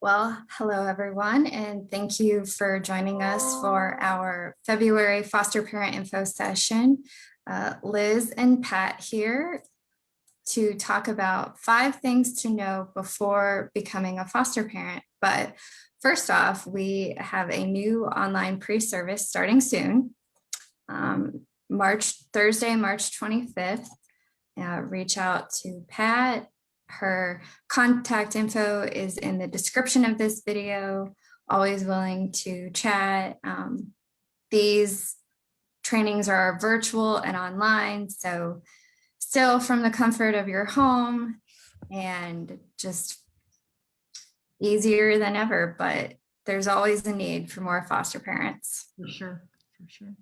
Well, hello everyone, and thank you for joining us for our February foster parent info session. Liz and Pat here to talk about 5 things to know before becoming a foster parent. But first off, we have a new online pre-service starting soon, Thursday, March 25th. Reach out to Pat. Her contact info is in the description of this video. Always willing to chat. These trainings are virtual and online, so still from the comfort of your home and just easier than ever, but there's always a need for more foster parents. For sure, for sure.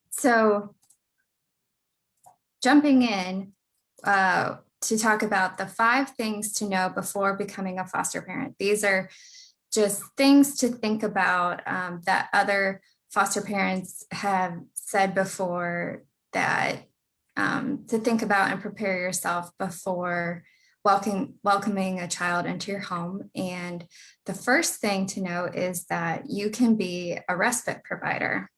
So jumping in, to talk about the 5 things to know before becoming a foster parent. These are just things to think about that other foster parents have said before, that to think about and prepare yourself before welcoming a child into your home. And the first thing to know is that you can be a respite provider.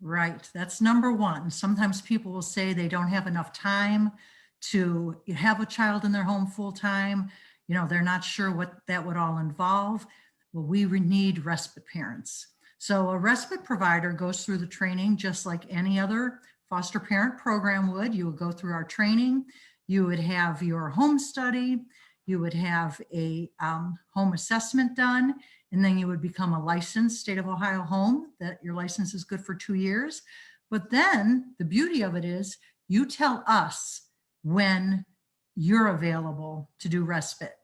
Right, that's number one. Sometimes people will say they don't have enough time to have a child in their home full time. You know, they're not sure what that would all involve. Well, we need respite parents. So a respite provider goes through the training just like any other foster parent program would. You would go through our training. You would have your home study. You would have a home assessment done. And then you would become a licensed state of Ohio home, that your license is good for 2 years. But then the beauty of it is you tell us when you're available to do respite.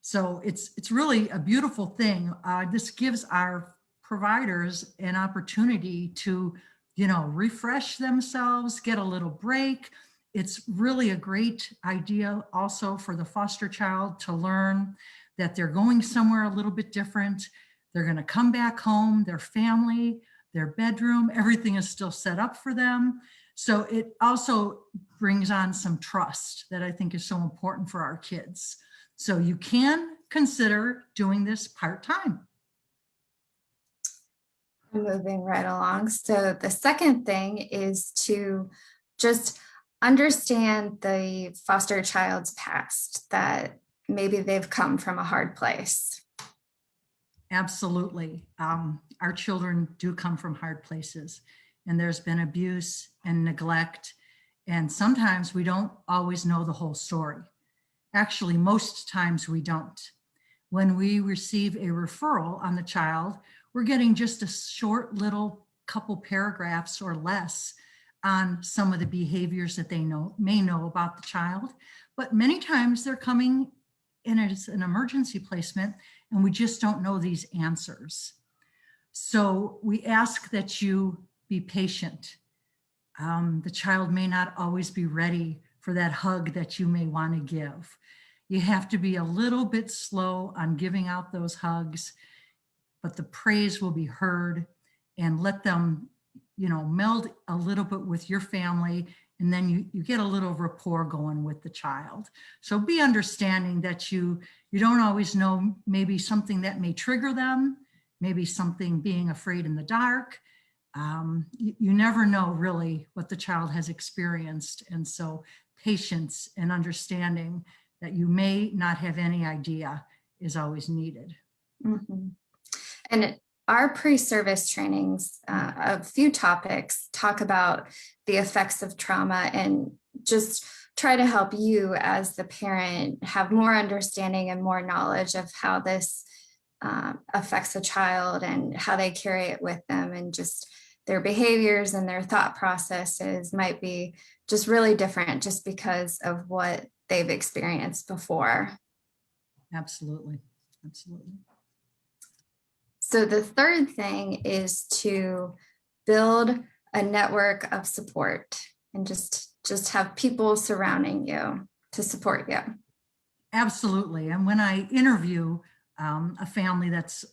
So it's really a beautiful thing. This gives our providers an opportunity to, refresh themselves, get a little break. It's really a great idea also for the foster child to learn that they're going somewhere a little bit different. They're going to come back home, their family, their bedroom, everything is still set up for them. So it also brings on some trust that I think is so important for our kids. So you can consider doing this part-time. Moving right along. So the second thing is to just understand the foster child's past, that maybe they've come from a hard place. Absolutely. Our children do come from hard places, and there's been abuse and neglect. And sometimes we don't always know the whole story. Actually, most times we don't. When we receive a referral on the child, we're getting just a short little couple paragraphs or less on some of the behaviors that they may know about the child. But many times they're coming in as an emergency placement, and we just don't know these answers. So we ask that you be patient. The child may not always be ready for that hug that you may want to give. You have to be a little bit slow on giving out those hugs, but the praise will be heard, and let them, meld a little bit with your family, and then you get a little rapport going with the child. So be understanding that you don't always know, maybe something that may trigger them, maybe something being afraid in the dark. You never know really what the child has experienced. And so patience and understanding that you may not have any idea is always needed. Mm-hmm. And our pre-service trainings, a few topics talk about the effects of trauma, and just try to help you as the parent have more understanding and more knowledge of how this affects a child and how they carry it with them, and just their behaviors and their thought processes might be just really different just because of what they've experienced before. Absolutely, absolutely. So the third thing is to build a network of support, and just have people surrounding you to support you. Absolutely. And when I interview a family that's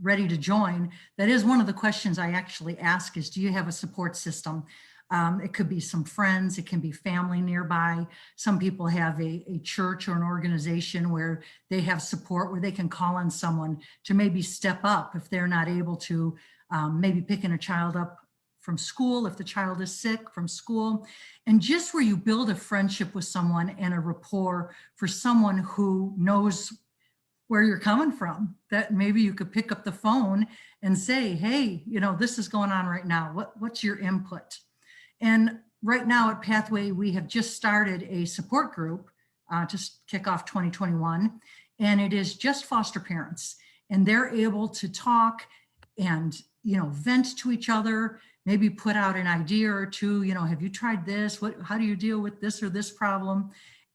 ready to join, that is one of the questions I actually ask is, do you have a support system? It could be some friends, it can be family nearby. Some people have a church or an organization where they have support, where they can call on someone to maybe step up if they're not able to, maybe picking a child up from school, if the child is sick from school. And just where you build a friendship with someone and a rapport for someone who knows where you're coming from, that maybe you could pick up the phone and say, hey, this is going on right now. What's your input? And right now at Pathway, we have just started a support group to kick off 2021. And it is just foster parents. And they're able to talk and, vent to each other, maybe put out an idea or two, have you tried this? How do you deal with this or this problem?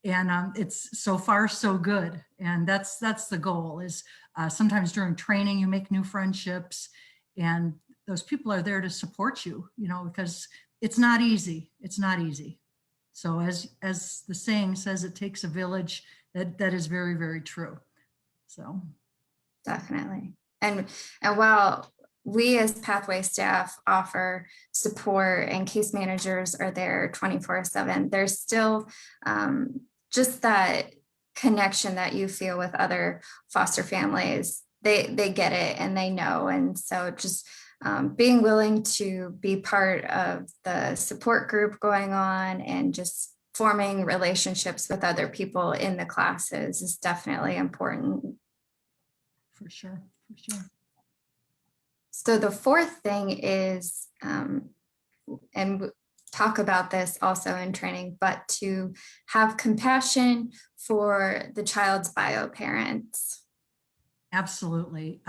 And it's so far so good. And that's the goal is sometimes during training, you make new friendships and those people are there to support you, because it's not easy. It's not easy. So as the saying says, it takes a village. That is very, very true. So. Definitely. And while we as Pathway staff offer support and case managers are there 24/7, there's still just that connection that you feel with other foster families. They get it and they know. And so just being willing to be part of the support group going on and just forming relationships with other people in the classes is definitely important. For sure. So the fourth thing is, and talk about this also in training, but to have compassion for the child's bio parents. Absolutely.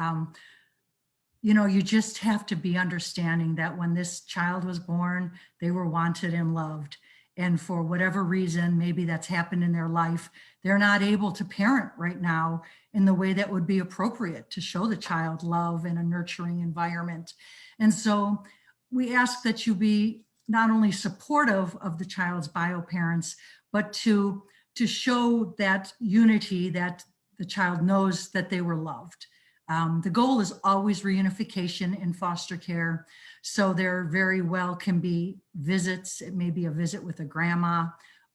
You just have to be understanding that when this child was born, they were wanted and loved. And for whatever reason, maybe that's happened in their life, they're not able to parent right now in the way that would be appropriate to show the child love in a nurturing environment. And so we ask that you be not only supportive of the child's bio parents, but to show that unity, that the child knows that they were loved. The goal is always reunification in foster care. So there very well can be visits. It may be a visit with a grandma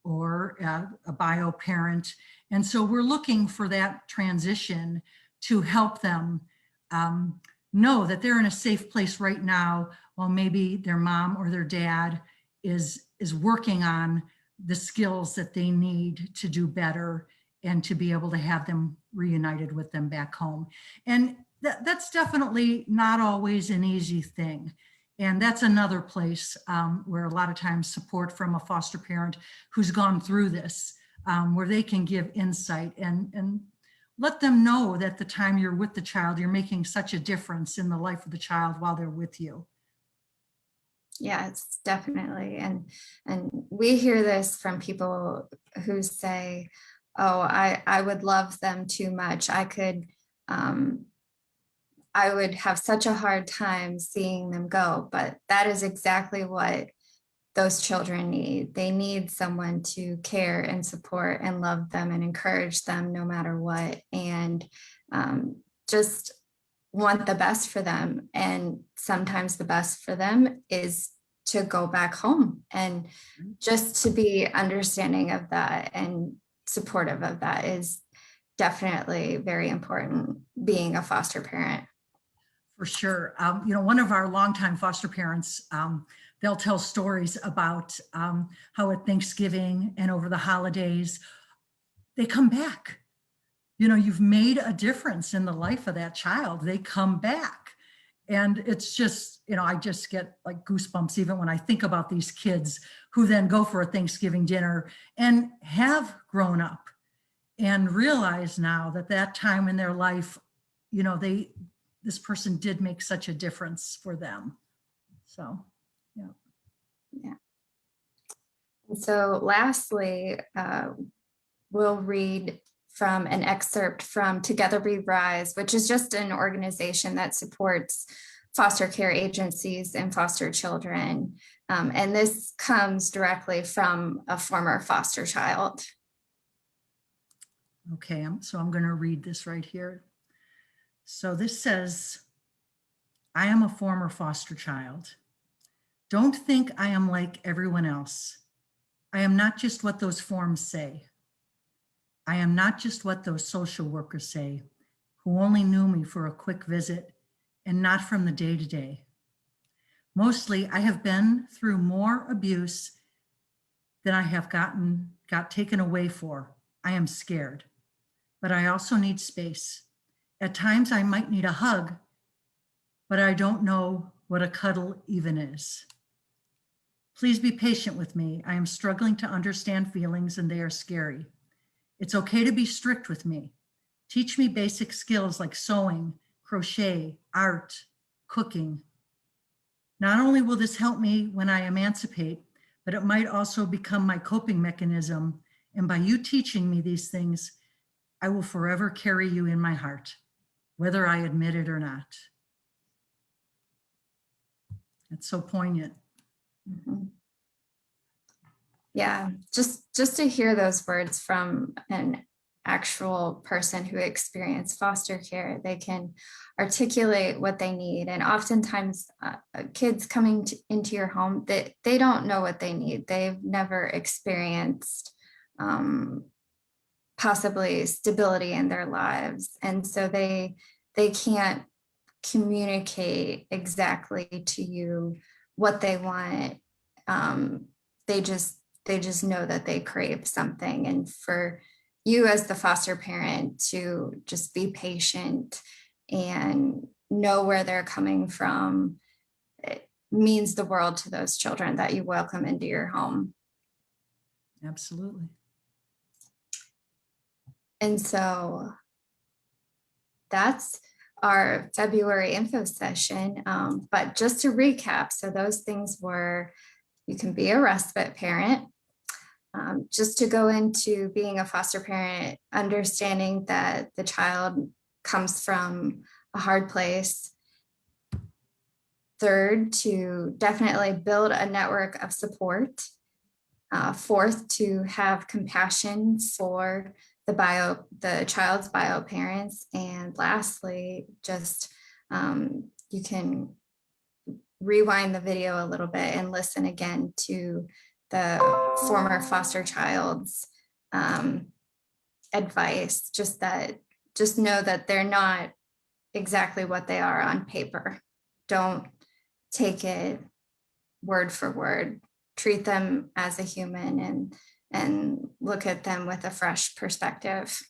or a bio parent. And so we're looking for that transition to help them know that they're in a safe place right now, while maybe their mom or their dad is working on the skills that they need to do better and to be able to have them reunited with them back home. And that's definitely not always an easy thing. And that's another place where a lot of times support from a foster parent who's gone through this, where they can give insight and let them know that the time you're with the child, you're making such a difference in the life of the child while they're with you. Yes, definitely. And we hear this from people who say, oh, I would love them too much. I would have such a hard time seeing them go, but that is exactly what those children need. They need someone to care and support and love them and encourage them no matter what, and just want the best for them. And sometimes the best for them is to go back home, and just to be understanding of that and supportive of that is definitely very important, being a foster parent. For sure. One of our longtime foster parents, they'll tell stories about how at Thanksgiving and over the holidays, they come back. You've made a difference in the life of that child. They come back. And it's just, I just get like goosebumps even when I think about these kids who then go for a Thanksgiving dinner and have grown up and realize now that time in their life, this person did make such a difference for them. So, Yeah. And so lastly, we'll read from an excerpt from Together We Rise, which is just an organization that supports foster care agencies and foster children. And this comes directly from a former foster child. Okay, so I'm going to read this right here. So this says, I am a former foster child. Don't think I am like everyone else. I am not just what those forms say. I am not just what those social workers say, who only knew me for a quick visit and not from the day-to-day. Mostly, I have been through more abuse than I have got taken away for. I am scared, but I also need space. At times I might need a hug, but I don't know what a cuddle even is. Please be patient with me. I am struggling to understand feelings and they are scary. It's okay to be strict with me. Teach me basic skills like sewing, crochet, art, cooking. Not only will this help me when I emancipate, but it might also become my coping mechanism. And by you teaching me these things, I will forever carry you in my heart, whether I admit it or not. It's so poignant. Mhm. Yeah, just to hear those words from an actual person who experienced foster care, they can articulate what they need. And oftentimes kids coming into your home, they don't know what they need. They've never experienced possibly stability in their lives. And so they can't communicate exactly to you what they want. They just know that they crave something. And for you as the foster parent to just be patient and know where they're coming from, it means the world to those children that you welcome into your home. Absolutely. And so that's our February info session. But just to recap, so those things were, you can be a respite parent. Just to go into being a foster parent, understanding that the child comes from a hard place. Third, to definitely build a network of support. Fourth, to have compassion for the child's bio parents. And lastly, just you can rewind the video a little bit and listen again to the former foster child's advice, just know that they're not exactly what they are on paper. Don't take it word for word. Treat them as a human and look at them with a fresh perspective.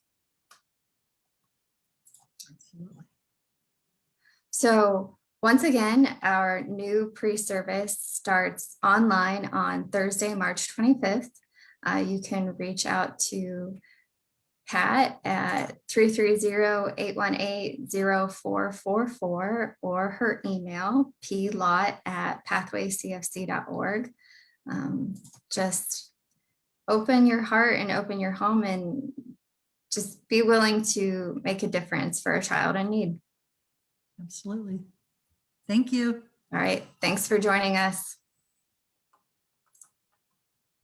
Absolutely. So once again, our new pre-service starts online on Thursday, March 25th. You can reach out to Pat at 330-818-0444 or her email, plott@pathwaycfc.org. Just open your heart and open your home and just be willing to make a difference for a child in need. Absolutely. Thank you. All right. Thanks for joining us.